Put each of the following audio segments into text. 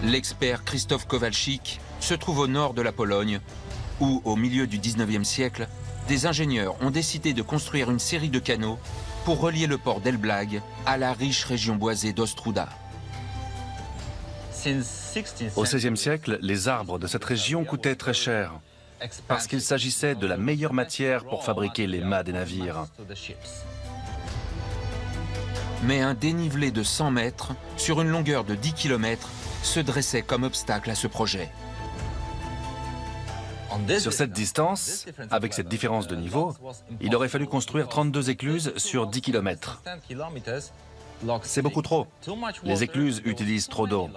L'expert Krzysztof Kowalczyk se trouve au nord de la Pologne, où, au milieu du 19e siècle, des ingénieurs ont décidé de construire une série de canaux pour relier le port d'Elblag à la riche région boisée d'Ostrouda. Au XVIe siècle, les arbres de cette région coûtaient très cher, parce qu'il s'agissait de la meilleure matière pour fabriquer les mâts des navires. Mais un dénivelé de 100 mètres sur une longueur de 10 km se dressait comme obstacle à ce projet. Sur cette distance, avec cette différence de niveau, il aurait fallu construire 32 écluses sur 10 km. C'est beaucoup trop. Les écluses utilisent trop d'eau.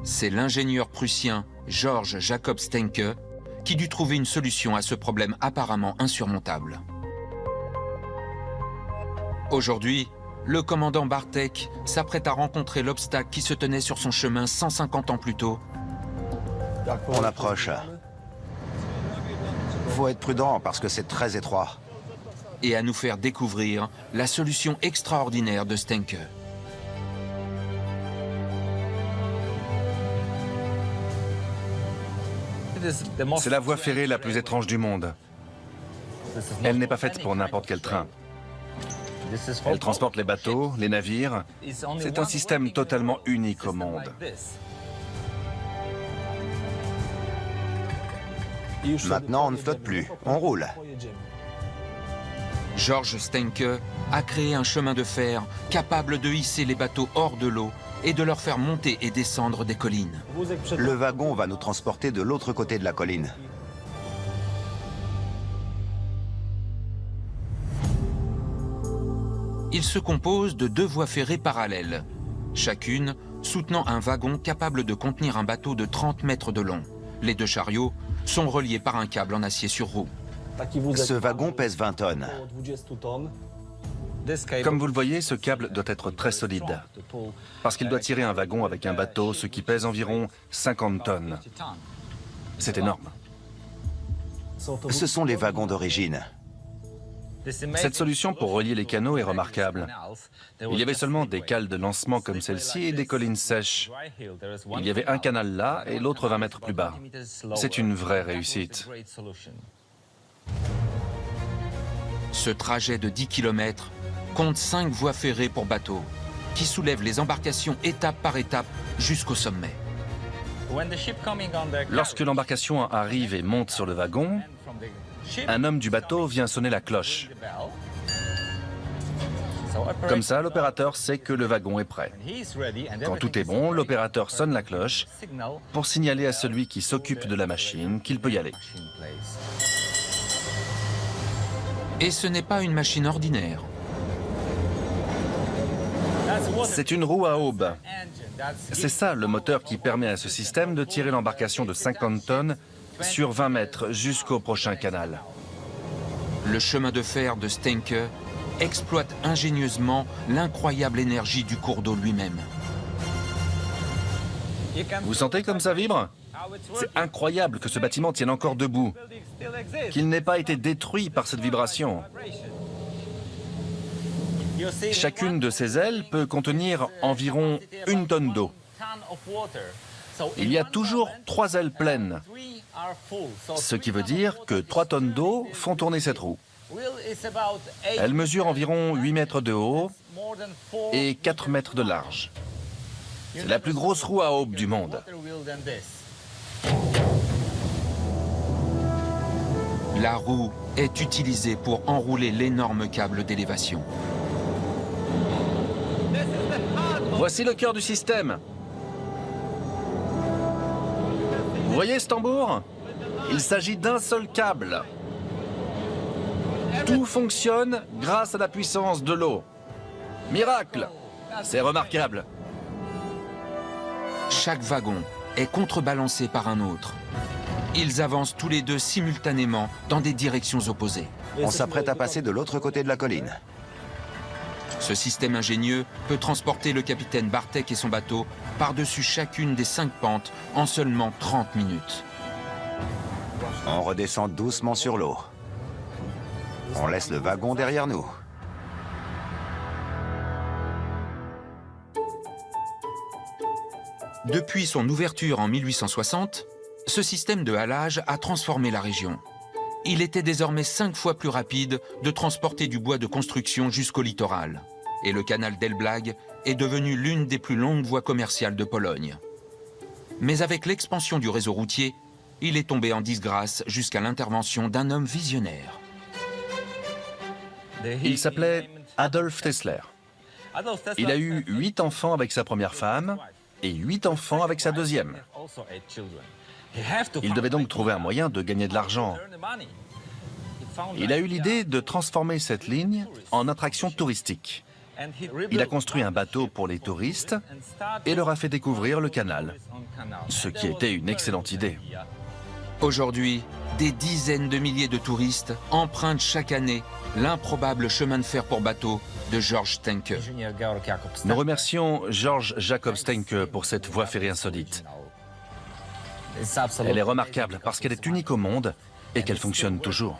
C'est l'ingénieur prussien Georg Jakob Stenke qui dut trouver une solution à ce problème apparemment insurmontable. Aujourd'hui, le commandant Bartek s'apprête à rencontrer l'obstacle qui se tenait sur son chemin 150 ans plus tôt. On approche. Faut être prudent parce que c'est très étroit. Et à nous faire découvrir la solution extraordinaire de Stenke. C'est la voie ferrée la plus étrange du monde. Elle n'est pas faite pour n'importe quel train. Elle transporte les bateaux, les navires. C'est un système totalement unique au monde. Maintenant, on ne flotte plus, on roule. Georg Stenke a créé un chemin de fer capable de hisser les bateaux hors de l'eau et de leur faire monter et descendre des collines. Le wagon va nous transporter de l'autre côté de la colline. Il se compose de 2 voies ferrées parallèles, chacune soutenant un wagon capable de contenir un bateau de 30 mètres de long. Les 2 chariots sont reliés par un câble en acier sur roue. Ce wagon pèse 20 tonnes. Comme vous le voyez, ce câble doit être très solide, parce qu'il doit tirer un wagon avec un bateau, ce qui pèse environ 50 tonnes. C'est énorme. Ce sont les wagons d'origine. Cette solution pour relier les canaux est remarquable. Il y avait seulement des cales de lancement comme celle-ci et des collines sèches. Il y avait un canal là et l'autre 20 mètres plus bas. C'est une vraie réussite. Ce trajet de 10 km compte 5 voies ferrées pour bateaux, qui soulèvent les embarcations étape par étape jusqu'au sommet. Lorsque l'embarcation arrive et monte sur le wagon, un homme du bateau vient sonner la cloche. Comme ça, l'opérateur sait que le wagon est prêt. Quand tout est bon, l'opérateur sonne la cloche pour signaler à celui qui s'occupe de la machine qu'il peut y aller. Et ce n'est pas une machine ordinaire. C'est une roue à aube. C'est ça le moteur qui permet à ce système de tirer l'embarcation de 50 tonnes sur 20 mètres jusqu'au prochain canal. Le chemin de fer de Stenke exploite ingénieusement l'incroyable énergie du cours d'eau lui-même. Vous sentez comme ça vibre? C'est incroyable que ce bâtiment tienne encore debout, qu'il n'ait pas été détruit par cette vibration. Chacune de ces ailes peut contenir environ 1 tonne d'eau. Il y a toujours 3 ailes pleines, ce qui veut dire que 3 tonnes d'eau font tourner cette roue. Elle mesure environ 8 mètres de haut et 4 mètres de large. C'est la plus grosse roue à aube du monde. La roue est utilisée pour enrouler l'énorme câble d'élévation. Voici le cœur du système. Vous voyez ce tambour? Il s'agit d'un seul câble. Tout fonctionne grâce à la puissance de l'eau. Miracle! C'est remarquable. Chaque wagon est contrebalancé par un autre. Ils avancent tous les 2 simultanément dans des directions opposées. On s'apprête à passer de l'autre côté de la colline. Ce système ingénieux peut transporter le capitaine Bartek et son bateau par-dessus chacune des 5 pentes en seulement 30 minutes. On redescend doucement sur l'eau. On laisse le wagon derrière nous. Depuis son ouverture en 1860, ce système de halage a transformé la région. Il était désormais 5 fois plus rapide de transporter du bois de construction jusqu'au littoral. Et le canal d'Elblag est devenu l'une des plus longues voies commerciales de Pologne. Mais avec l'expansion du réseau routier, il est tombé en disgrâce jusqu'à l'intervention d'un homme visionnaire. Il s'appelait Adolf Tessler. Il a eu 8 enfants avec sa première femme et 8 enfants avec sa deuxième. Il devait donc trouver un moyen de gagner de l'argent. Il a eu l'idée de transformer cette ligne en attraction touristique. Il a construit un bateau pour les touristes et leur a fait découvrir le canal, ce qui était une excellente idée. Aujourd'hui, des dizaines de milliers de touristes empruntent chaque année l'improbable chemin de fer pour bateau de Georg Stenke. Nous remercions Georg Jacob Stenke pour cette voie ferrée insolite. Elle est remarquable parce qu'elle est unique au monde et qu'elle fonctionne toujours.